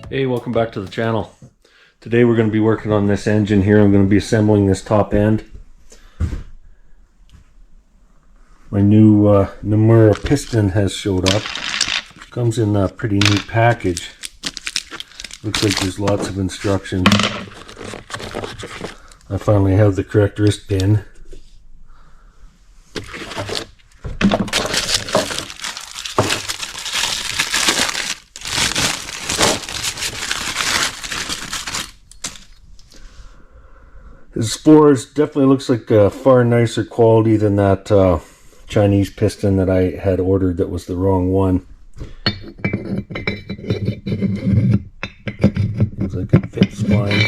Hey, welcome back to the channel. Today we're going to be working on this engine here. I'm going to be assembling this top end. My new Yamaha piston has showed up. Comes in a pretty neat package. Looks like there's lots of instructions. I finally have the correct wrist pin. This Force definitely looks like a far nicer quality than that Chinese piston that I had ordered that was the wrong one. Looks like it fits fine.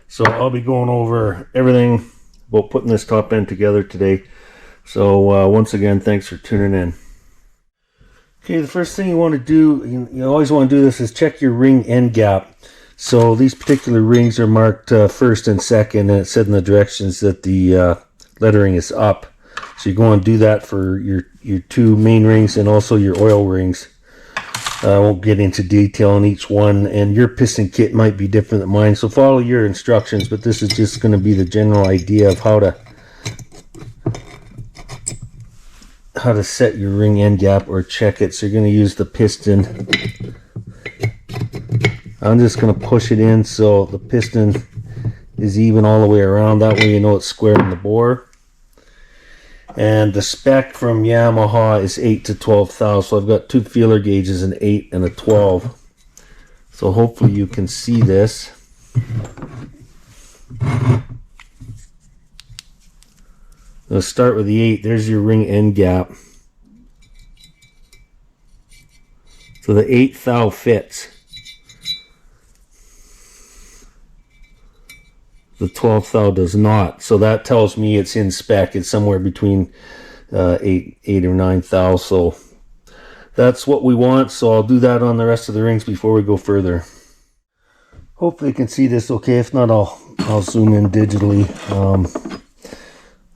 So I'll be going over everything about putting this top end together today. So once again, thanks for tuning in. Okay, the first thing you want to do, you always want to do this, is check your ring end gap. So these particular rings are marked first and second, and it said in the directions that the lettering is up. So you're going to do that for your two main rings and also your oil rings. I won't get into detail on each one, and your piston kit might be different than mine, so follow your instructions, but this is just going to be the general idea of how to set your ring end gap or check it. So you're going to use the piston. I'm just going to push it in so the piston is even all the way around. That way you know it's square in the bore. And the spec from Yamaha is 8 to 12 thou. So I've got two feeler gauges, an 8 and a 12. So hopefully you can see this. Let's start with the 8. There's your ring end gap. So the 8 thou fits. The 12 thou does not, so that tells me it's in spec. It's somewhere between 8 or 9 thou, so that's what we want. So I'll do that on the rest of the rings before we go further. Hopefully you can see this okay. If not, I'll zoom in digitally.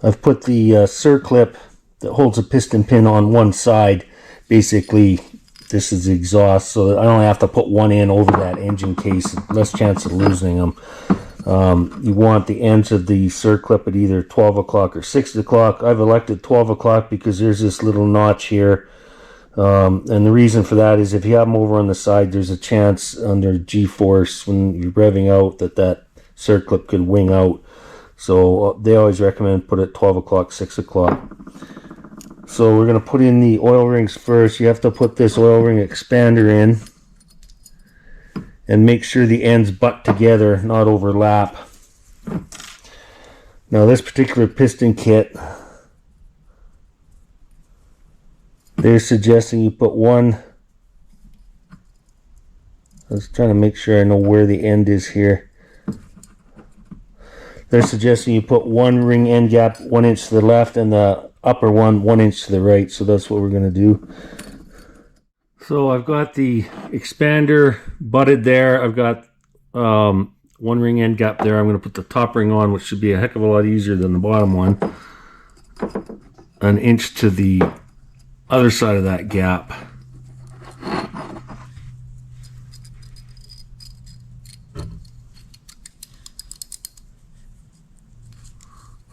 I've put the circlip that holds a piston pin on one side. Basically, this is the exhaust, so I only have to put one in over that engine case. Less chance of losing them. You want the ends of the circlip at either 12 o'clock or 6 o'clock. I've elected 12 o'clock because there's this little notch here. And the reason for that is if you have them over on the side, there's a chance under G-force when you're revving out that circlip could wing out. So they always recommend put it 12 o'clock, 6 o'clock. So we're going to put in the oil rings first. You have to put this oil ring expander in. And make sure the ends butt together, not overlap. Now this particular piston kit, they're suggesting you put one. I was trying to make sure I know where the end is here. They're suggesting you put one ring end gap 1 inch to the left and the upper one 1 inch to the right. So that's what we're going to do. So I've got the expander butted there. I've got one ring end gap there. I'm going to put the top ring on, which should be a heck of a lot easier than the bottom one. 1 inch to the other side of that gap.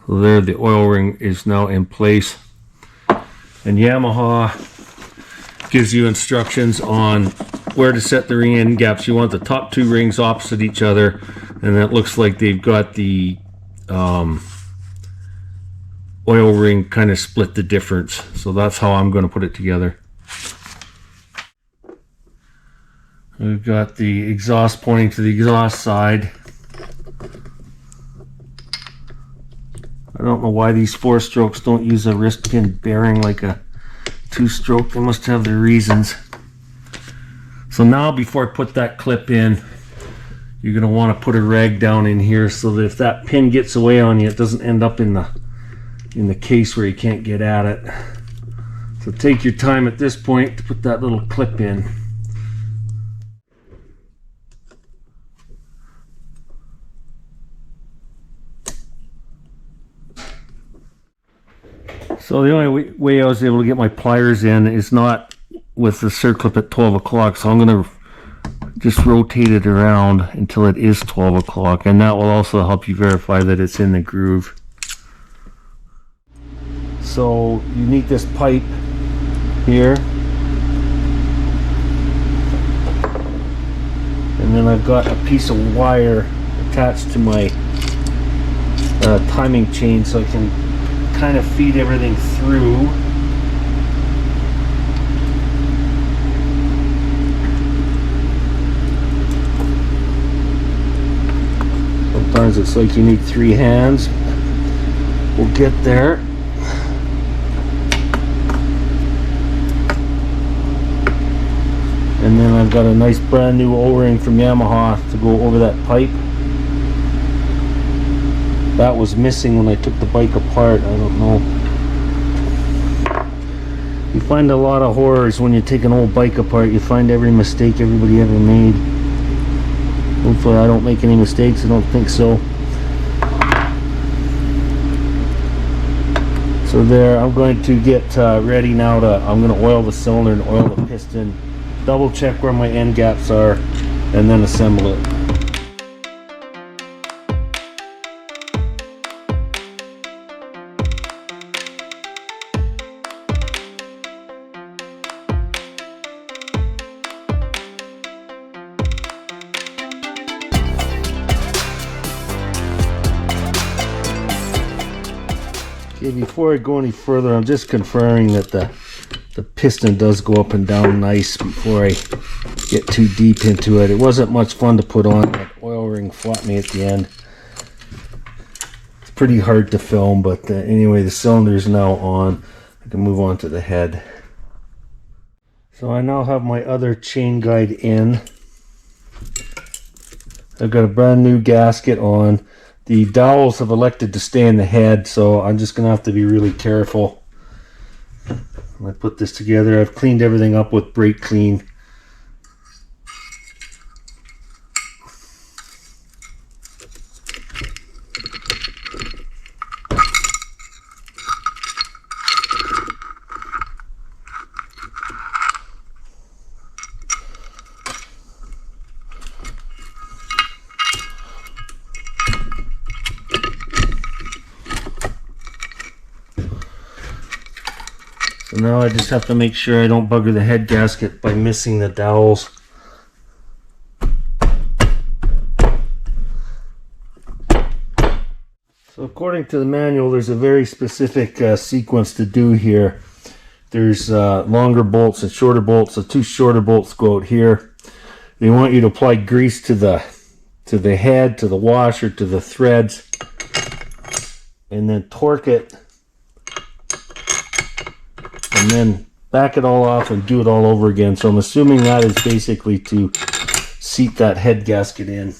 So there, the oil ring is now in place. And Yamaha gives you instructions on where to set the ring end gaps. You want the top two rings opposite each other, and it looks like they've got the oil ring kind of split the difference. So that's how I'm going to put it together. We've got the exhaust pointing to the exhaust side. I don't know why these 4-strokes don't use a wrist pin bearing like a 2-stroke. They must have their reasons. So now before I put that clip in, you're going to want to put a rag down in here so that if that pin gets away on you, it doesn't end up in the case where you can't get at it. So take your time at this point to put that little clip in. So the only way I was able to get my pliers in is not with the circlip at 12 o'clock. So I'm going to just rotate it around until it is 12 o'clock, and that will also help you verify that it's in the groove. So you need this pipe here, and then I've got a piece of wire attached to my timing chain so I can kind of feed everything through. Sometimes it's like you need 3 hands. We'll get there. And then I've got a nice brand new O-ring from Yamaha to go over that pipe. That was missing when I took the bike apart. I don't know. You find a lot of horrors when you take an old bike apart. You find every mistake everybody ever made. Hopefully I don't make any mistakes. I don't think so. So there, I'm going to get ready now to, I'm going to oil the cylinder and oil the piston. Double check where my end gaps are, and then assemble it. Okay, before I go any further, I'm just confirming that the piston does go up and down nice before I get too deep into it. It wasn't much fun to put on. That oil ring flapped me at the end. It's pretty hard to film, but anyway, the cylinder is now on. I can move on to the head. So I now have my other chain guide in. I've got a brand new gasket on. The dowels have elected to stay in the head, so I'm just going to have to be really careful when I put this together. I've cleaned everything up with brake clean. So now I just have to make sure I don't bugger the head gasket by missing the dowels. So according to the manual, there's a very specific sequence to do here. There's longer bolts and shorter bolts. The 2 shorter bolts go out here. They want you to apply grease to the head, to the washer, to the threads, and then torque it, and then back it all off and do it all over again. So I'm assuming that is basically to seat that head gasket in.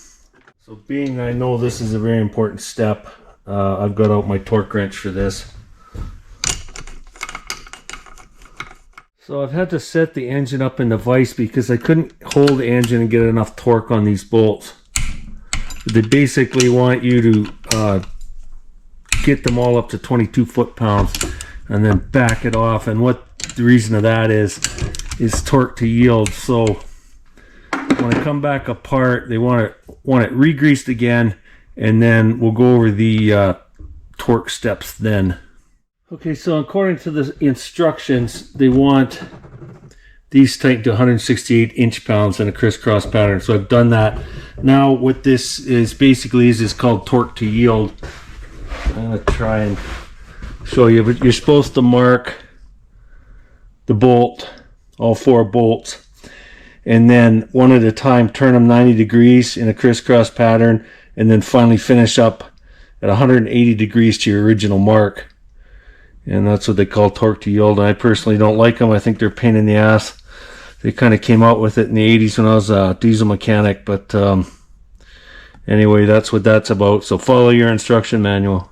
So being I know this is a very important step, I've got out my torque wrench for this. So I've had to set the engine up in the vise because I couldn't hold the engine and get enough torque on these bolts. They basically want you to get them all up to 22 foot-pounds and then back it off. And what the reason of that is torque to yield. So when I come back apart, they want it re-greased again, and then we'll go over the torque steps then. Okay, so according to the instructions, they want these tightened to 168 inch-pounds in a crisscross pattern. So I've done that. Now what this is basically is called torque to yield. I'm going to try and show you, but you're supposed to mark the bolt, all 4 bolts, and then one at a time turn them 90 degrees in a crisscross pattern, and then finally finish up at 180 degrees to your original mark. And that's what they call torque to yield. And I personally don't like them. I think they're a pain in the ass. They kind of came out with it in the 80s when I was a diesel mechanic, but anyway, that's what that's about. So follow your instruction manual.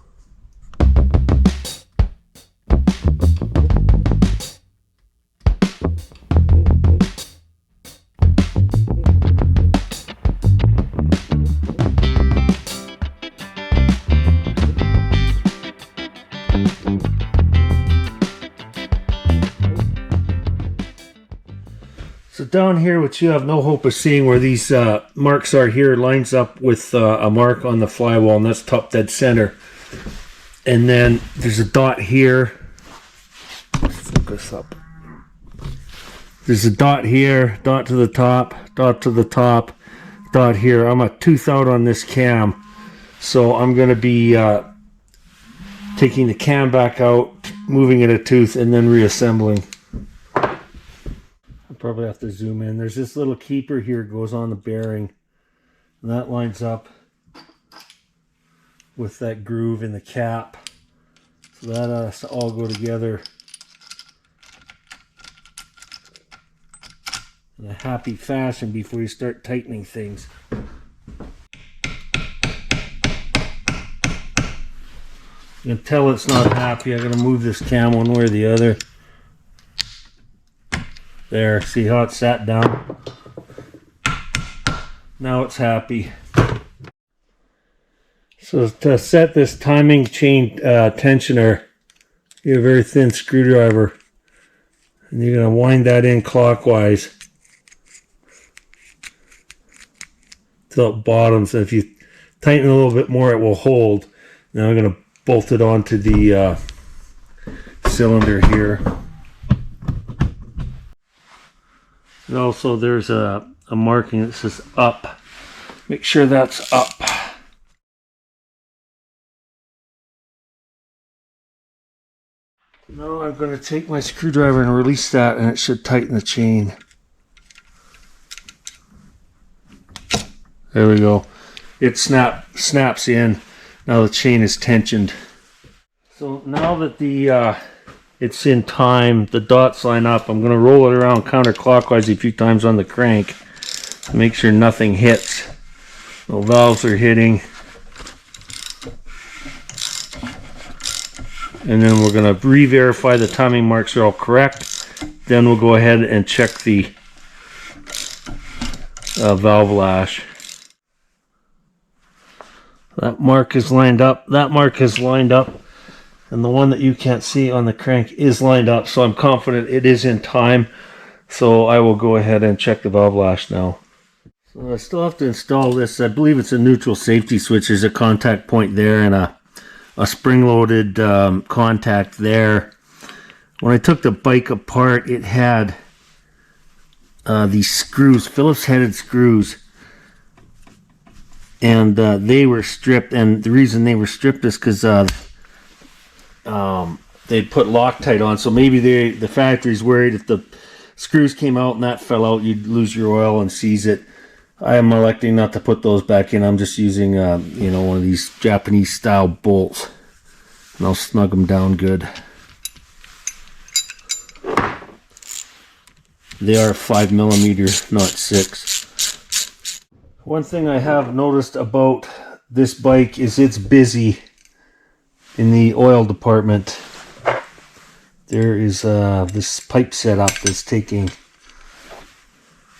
So So down here, which you have no hope of seeing where these marks are here, lines up with a mark on the flywall, and that's top dead center. And then there's a dot here. Focus up. There's a dot here, dot to the top, dot to the top, dot here. I'm a tooth out on this cam, so I'm going to be taking the cam back out, moving it a tooth, and then reassembling. I'll probably have to zoom in. There's this little keeper here, goes on the bearing, and that lines up with that groove in the cap. So that has to all go together in a happy fashion before you start tightening things. You can tell it's not happy. I gotta move this cam one way or the other. There, see how it sat down? Now it's happy. So to set this timing chain tensioner, you have a very thin screwdriver, and you're going to wind that in clockwise till it bottoms. And if you tighten a little bit more, it will hold. Now I'm going to bolt it onto the cylinder here. And also there's a marking that says up. Make sure that's up. Now I'm going to take my screwdriver and release that, and it should tighten the chain. There we go. It snaps in. Now the chain is tensioned. So now that the it's in time, the dots line up, I'm going to roll it around counterclockwise a few times on the crank to make sure nothing hits. No valves are hitting. And then we're going to re-verify the timing marks are all correct. Then we'll go ahead and check the valve lash. That mark is lined up. That mark is lined up. And the one that you can't see on the crank is lined up. So I'm confident it is in time. So I will go ahead and check the valve lash now. So I still have to install this. I believe it's a neutral safety switch. There's a contact point there and a spring-loaded contact there. When I took the bike apart, it had these screws, Phillips-headed screws, and they were stripped. And the reason they were stripped is because they put Loctite on. So maybe the factory's worried if the screws came out and that fell out, you'd lose your oil and seize it. I am electing not to put those back in. I'm just using, you know, one of these Japanese style bolts, and I'll snug them down good. They are 5mm, not 6. One thing I have noticed about this bike is it's busy in the oil department. There is this pipe setup that's taking.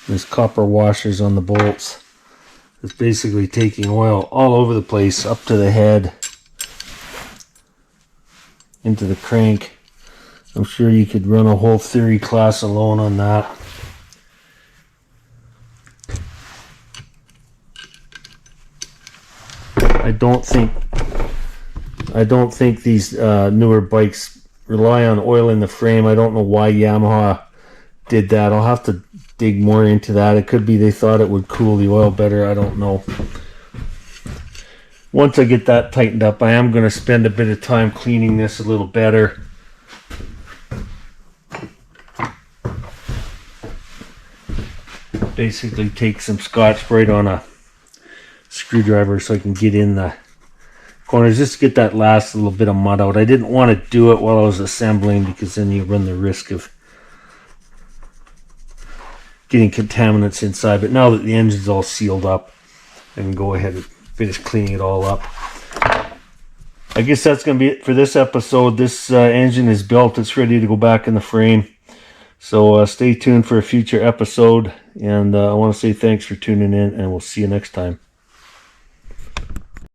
There's copper washers on the bolts. It's basically taking oil all over the place, up to the head, into the crank. I'm sure you could run a whole theory class alone on that. I don't think these newer bikes rely on oil in the frame. I don't know why Yamaha did that. I'll have to dig more into that. It could be they thought it would cool the oil better. I don't know. Once I get that tightened up, I am going to spend a bit of time cleaning this a little better. Basically take some Scotch-Brite on a screwdriver so I can get in the corners just to get that last little bit of mud out. I didn't want to do it while I was assembling because then you run the risk of getting contaminants inside. But now that the engine's all sealed up, I can go ahead and finish cleaning it all up. I guess that's going to be it for this episode. This engine is built. It's ready to go back in the frame. So stay tuned for a future episode. And I want to say thanks for tuning in, and we'll see you next time.